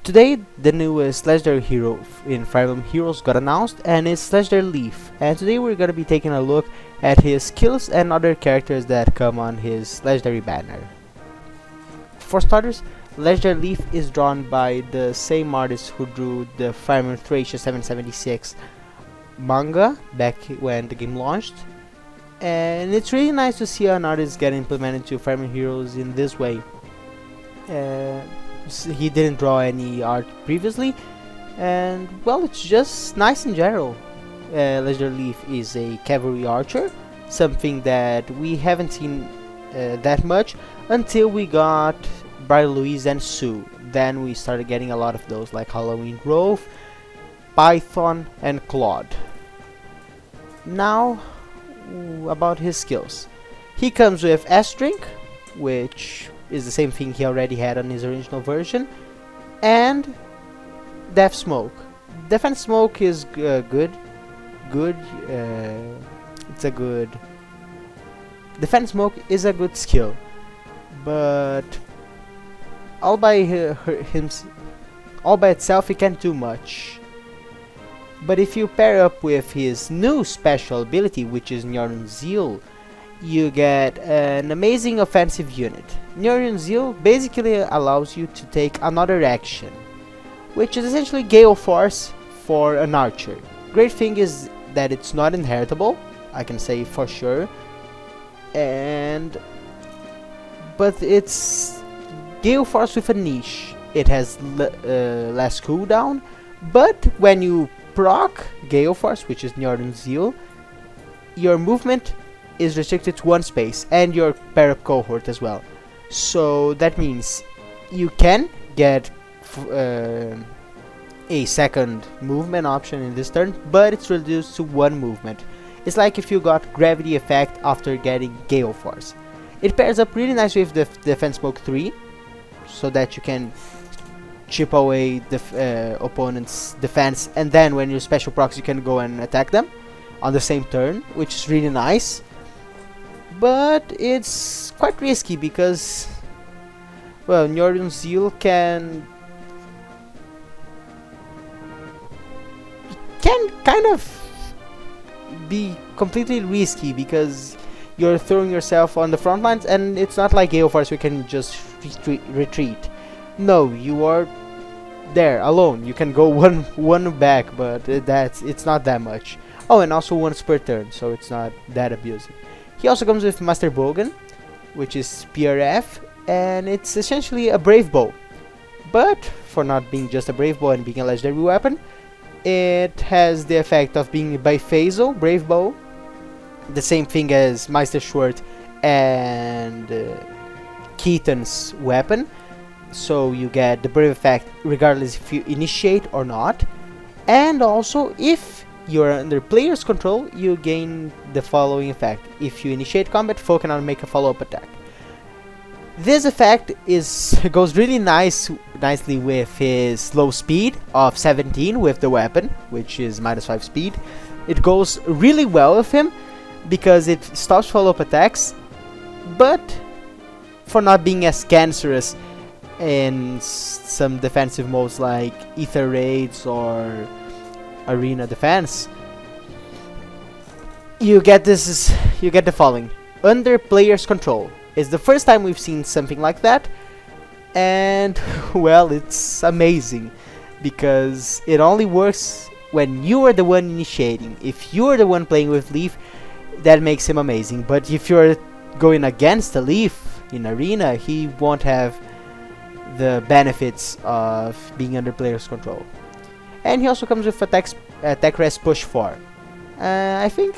Today, the newest legendary hero in Fire Emblem Heroes got announced, and it's legendary Leif. And today we're gonna be taking a look at his skills and other characters that come on his legendary banner. For starters, legendary Leif is drawn by the same artist who drew the Fire Emblem Thracia 776 manga back when the game launched. And it's really nice to see an artist get implemented to Fire Emblem Heroes in this way. He didn't draw any art previously, and well, it's just nice in general. Legendary Leif is a cavalry archer, something that we haven't seen that much until we got Briar Louise and Sue. Then we started getting a lot of those, like Halloween Grove, Python, and Claude. Now, about his skills. He comes with S-Drink, which is the same thing he already had on his original version, and Death Smoke. Defense Smoke is good. It's a good. Defense Smoke is a good skill, but all by itself, it can't do much. But if you pair up with his new special ability, which is Nyorun Zeal, you get an amazing offensive unit. Nyorun Zeal basically allows you to take another action, which is essentially Gale Force for an archer. Great thing is that it's not inheritable, I can say for sure, but it's Gale Force with a niche. It has less cooldown, but when you proc Gale Force, which is Nyorun Zeal, your movement is restricted to one space, and your pair up cohort as well. So that means you can get a second movement option in this turn, but it's reduced to one movement. It's like if you got gravity effect after getting Gale Force. It pairs up really nice with the Defense Smoke 3, so that you can chip away the opponent's defense, and then when you special procs you can go and attack them on the same turn, which is really nice. But it's quite risky because, well, Nyorun Zeal can kind of be completely risky because you're throwing yourself on the front lines, and it's not like Gale Force, we can just retreat. No, you are there alone. You can go one back, but it's not that much. Oh, and also once per turn, so it's not that abusive. He also comes with Master Bogan, which is PRF, and it's essentially a Brave Bow. But for not being just a Brave Bow and being a legendary weapon, it has the effect of being biphasal Brave Bow, the same thing as Meister Schwert and Keaton's weapon. So you get the Brave effect regardless if you initiate or not, and also if you're under player's control, you gain the following effect. If you initiate combat, foe cannot make a follow-up attack. This effect goes really nicely with his low speed of 17 with the weapon, which is -5 speed. It goes really well with him because it stops follow-up attacks, but for not being as cancerous in some defensive modes like Ether Raids or Arena Defense, you get the following. Under player's control. It's the first time we've seen something like that, and well, it's amazing because it only works when you are the one initiating. If you are the one playing with Leif, that makes him amazing, but if you're going against a Leif in Arena, he won't have the benefits of being under player's control. And he also comes with attack res push 4. I think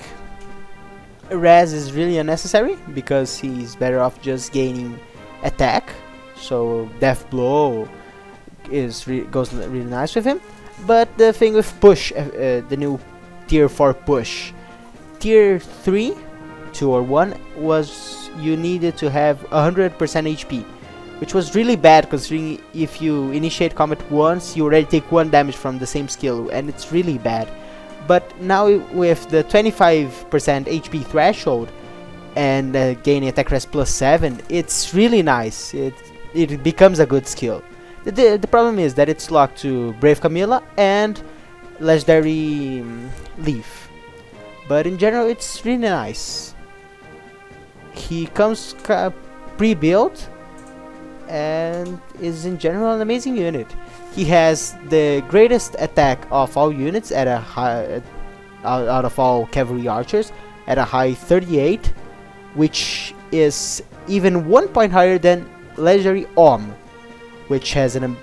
res is really unnecessary because he's better off just gaining attack. So Death Blow goes really nice with him. But the thing with push, the new tier 4 push, tier 3, 2 or 1, was you needed to have 100% HP. Which was really bad considering if you initiate combat once, you already take 1 damage from the same skill, and it's really bad. But now with the 25% HP threshold and gaining attack res +7, it's really nice. It becomes a good skill. The problem is that it's locked to Brave Camilla and legendary Leif. But in general, it's really nice. He comes pre-built and is in general an amazing unit. He has the greatest attack of all units at a high, out of all cavalry archers at a high 38, which is even 1 point higher than legendary which has an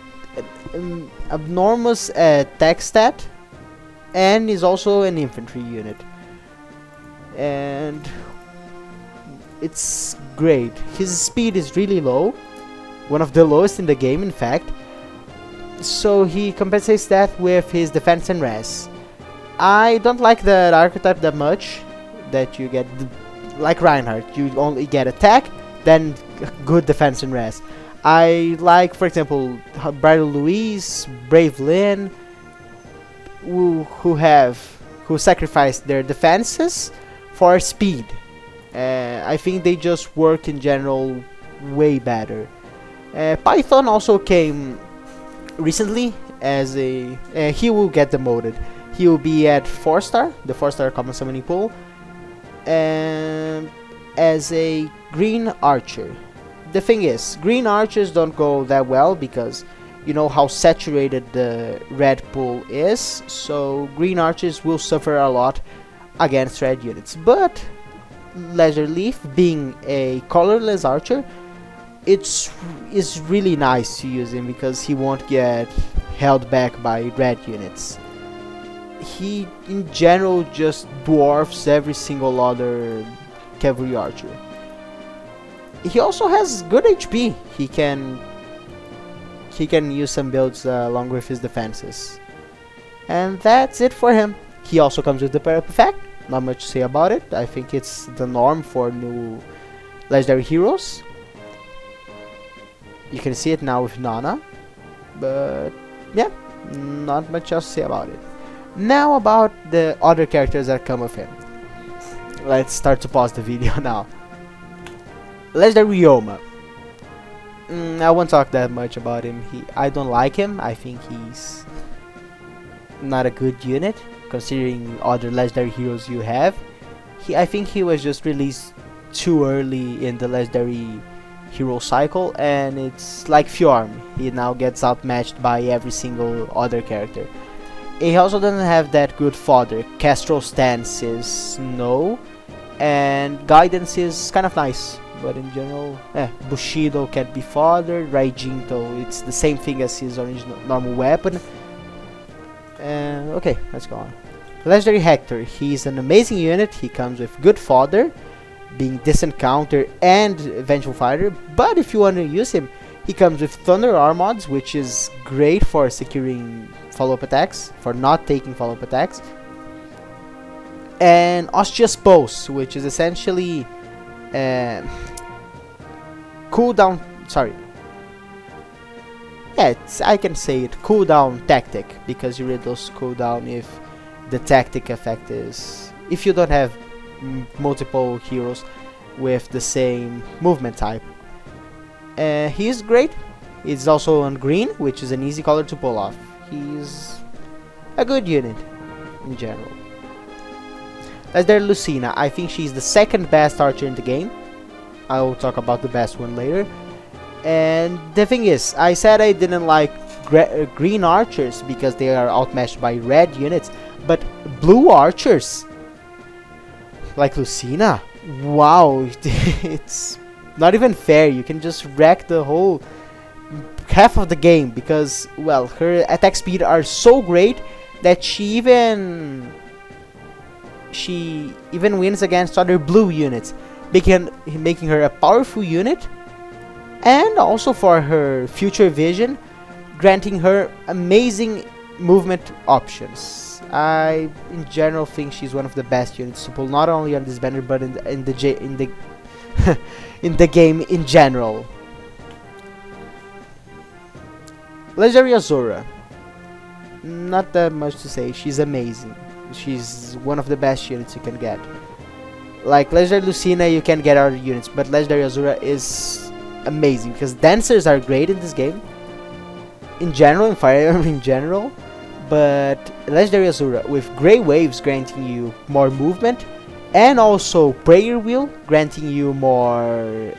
enormous attack stat and is also an infantry unit. And it's great. His speed is really low, one of the lowest in the game in fact, so he compensates that with his defense and res. I don't like the archetype that much, that you get like Reinhardt, you only get attack, then good defense and res. I like, for example, Bridal Louise, Brave Lynn, who sacrifice their defenses for speed. I think they just work in general way better. Python also came recently as a... he will get demoted. He will be at 4-star, the 4-star common summoning pool, as a green archer. The thing is, green archers don't go that well because you know how saturated the red pool is, so green archers will suffer a lot against red units. But Leisure Leaf, being a colorless archer, is really nice to use him because he won't get held back by red units. He in general just dwarfs every single other cavalry archer. He also has good HP. He can use some builds along with his defenses. And that's it for him. He also comes with the Perp effect. Not much to say about it. I think it's the norm for new legendary heroes. You can see it now with Nana. But yeah, not much else to say about it. Now about the other characters that come with him. Let's start to pause the video now. Legendary Ryoma. I won't talk that much about him. I don't like him. I think he's not a good unit considering other legendary heroes you have. I think he was just released too early in the legendary hero cycle, and it's like Fjorm. He now gets outmatched by every single other character. He also doesn't have that good fodder. Castro stance is no, and guidance is kind of nice. But in general, Bushido can't be fathered. Raijinto, it's the same thing as his original normal weapon. Okay, let's go on. Legendary Hector, he's an amazing unit. He comes with good fodder, being decent counter and vengeful fighter. But if you want to use him, he comes with Thunder Armods, which is great for securing follow-up attacks, for not taking follow-up attacks. And Ostia's Pulse, which is essentially cooldown, I can say it, cooldown tactic, because you reduce cooldown if the tactic effect is, if you don't have multiple heroes with the same movement type. He is great. He's also on green, which is an easy color to pull off. He's a good unit in general. As there Lucina, I think she's the second best archer in the game. I will talk about the best one later. And the thing is, I said I didn't like green archers because they are outmatched by red units, but blue archers like Lucina, wow, it's not even fair. You can just wreck the whole half of the game because, well, her attack speed are so great that she even wins against other blue units, making her a powerful unit, and also for her future vision, granting her amazing movement options. I in general think she's one of the best units to pull, not only on this banner but in the in the game in general. Legendary Asura, not that much to say. She's amazing. She's one of the best units you can get. Like Legendary Lucina, you can get other units, but Legendary Asura is amazing because dancers are great in this game. in general, in Fire Emblem in general, but Legendary Asura with Grey Waves granting you more movement, and also Prayer Wheel granting you more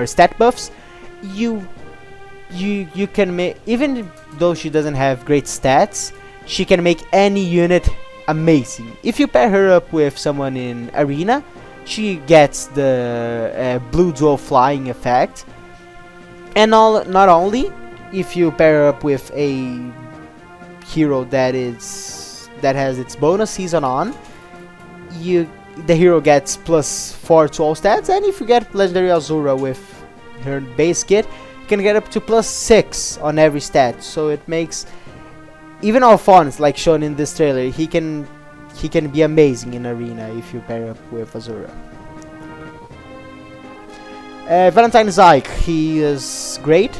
stat buffs. You can make, even though she doesn't have great stats, she can make any unit amazing. If you pair her up with someone in Arena, she gets the blue dual flying effect, and not only, if you pair her up with a hero that has its bonus season on, the hero gets +4 to all stats, and if you get Legendary Asura with her base kit, you can get up to +6 on every stat. So it makes even Alphonse, like shown in this trailer, he can be amazing in Arena if you pair up with Asura. Valentine Zyke, he is great.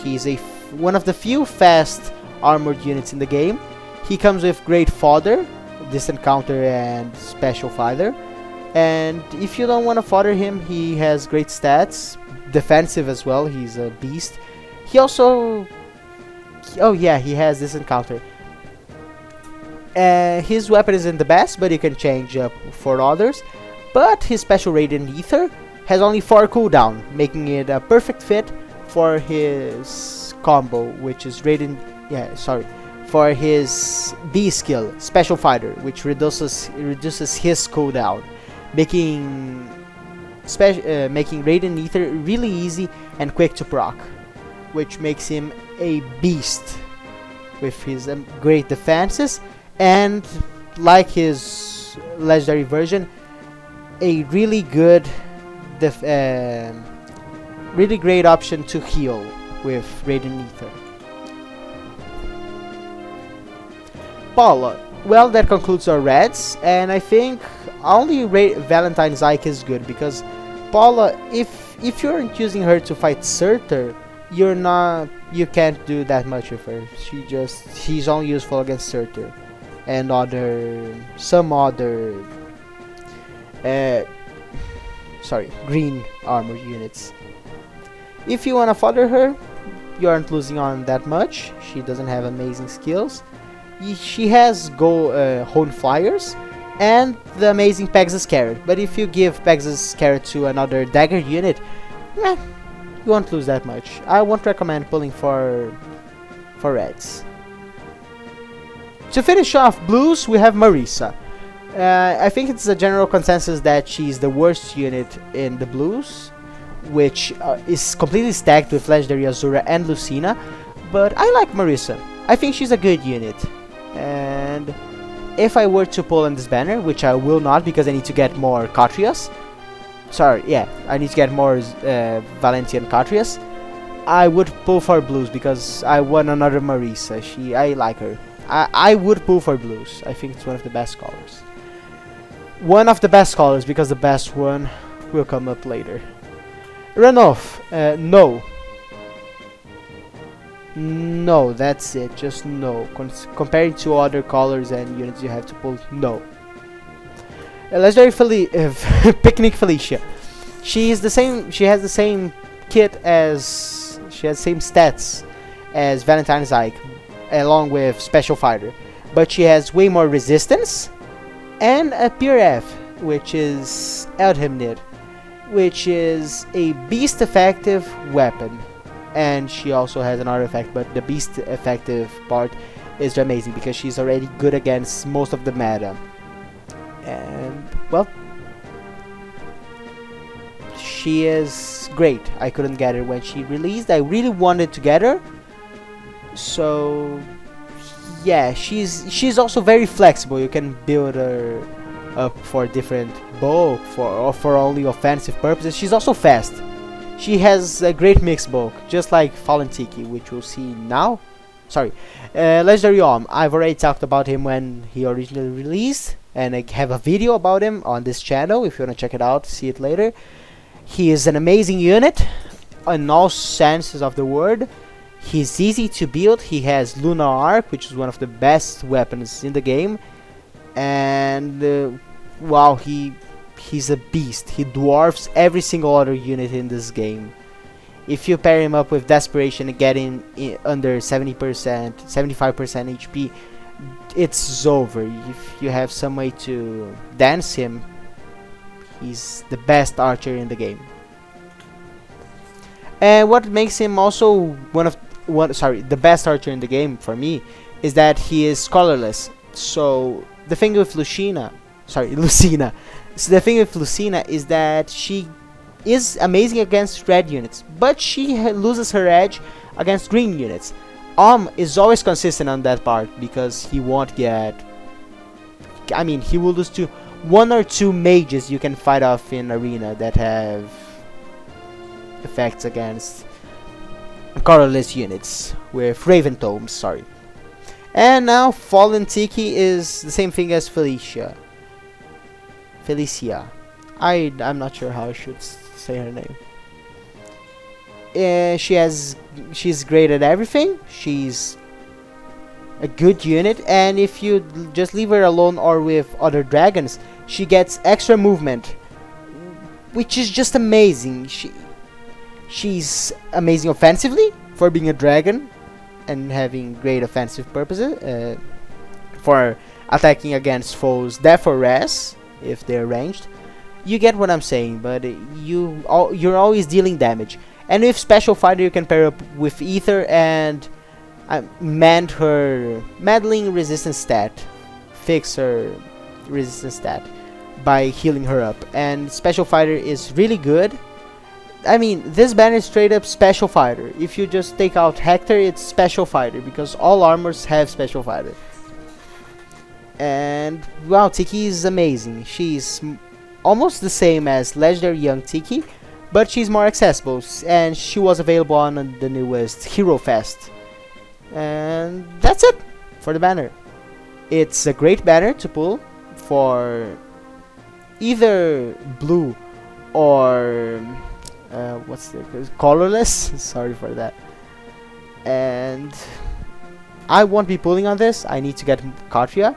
He's one of the few fast armored units in the game. He comes with great fodder, distant counter, and special fighter. And if you don't want to fodder him, he has great stats, defensive as well. He's a beast. He also, oh yeah, he has distant counter. His weapon isn't the best, but you can change up for others. But his special Radiant Ether has only 4 cooldown, making it a perfect fit for his combo, which is for his B skill, Special Fighter, which reduces his cooldown, making Radiant Ether really easy and quick to proc, which makes him a beast with his great defenses, and like his legendary version, a really good really great option to heal with Radiant Ether. Paula. Well, that concludes our reds, and I think only Valentine Zyke is good, because Paula, if you aren't using her to fight Surtur, you can't do that much with her. She's only useful against Surtur and some other green armor units. If you wanna fodder her, you aren't losing on that much. She doesn't have amazing skills. She has Hone Flyers and the amazing Pegasus Carrot, but if you give Pegasus Carrot to another dagger unit, you won't lose that much. I won't recommend pulling for reds. To finish off blues, we have Marisa. I think it's a general consensus that she's the worst unit in the blues, which is completely stacked with Legendary Asura and Lucina, but I like Marisa. I think she's a good unit, and if I were to pull in this banner, which I will not because I need to get more Catrias, I need to get more Valentine Catrias, I would pull for blues because I want another Marisa. I like her. I would pull for blues. I think it's one of the best colors. One of the best colors, because the best one will come up later. Runoff, no. No, that's it. Just no. Comparing to other colors and units you have to pull, no. Legendary Picnic Felicia. She has the same kit as same stats as Valentine Zyke, along with Special Fighter, but she has way more resistance and a Pure F, which is Eldhimnid, which is a beast effective weapon, and she also has another effect, but the beast effective part is amazing because she's already good against most of the meta. And well, she is great. I couldn't get her when she released. I really wanted to get her, so yeah, she's also very flexible. You can build her up for different bulk or for only offensive purposes. She's also fast. She has a great mixed bulk, just like Fallen Tiki, which we'll see now. Legendary Om. I've already talked about him when he originally released, and I have a video about him on this channel. If you want to check it out, see it later. He is an amazing unit in all senses of the word. He's easy to build. He has Lunar Arc, which is one of the best weapons in the game, and wow, he's a beast. He dwarfs every single other unit in this game. If you pair him up with Desperation and get in under 70%, 75% HP, it's over. If you have some way to dance him, he's the best archer in the game. And what makes him also the best archer in the game for me is that he is colorless. So the thing with Lucina. So the thing with Lucina is that she is amazing against red units, but she loses her edge against green units. Is always consistent on that part because he won't get. I mean, he will lose to one or two mages you can fight off in arena that have effects against colorless units with Raven Tomes. Sorry. And now Fallen Tiki is the same thing as Felicia. I'm not sure how I should say her name. She's great at everything. She's a good unit, and if you just leave her alone or with other dragons, she gets extra movement, which is just amazing. She's amazing offensively for being a dragon and having great offensive purposes for attacking against foes death or res if they're ranged. You get what I'm saying, but you're always dealing damage. And with Special Fighter you can pair up with Ether and mend her Meddling resistance stat, fix her resistance stat by healing her up. And Special Fighter is really good. I mean, this banner is straight up Special Fighter. If you just take out Hector, it's Special Fighter because all armors have Special Fighter. And wow, Tiki is amazing. She's almost the same as Legendary Young Tiki, but she's more accessible, and she was available on the newest Hero Fest. And that's it for the banner. It's a great banner to pull for either blue or colorless. Sorry for that. And I won't be pulling on this. I need to get Thracia.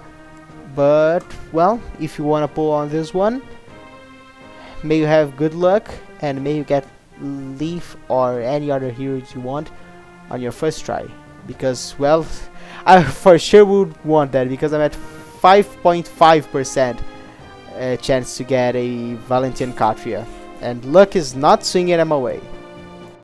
But well, if you want to pull on this one, may you have good luck, and may you get Leif or any other heroes you want on your first try. Because, well, I for sure would want that, because I'm at 5.5% chance to get a Valentine Thracia, and luck is not swinging them away.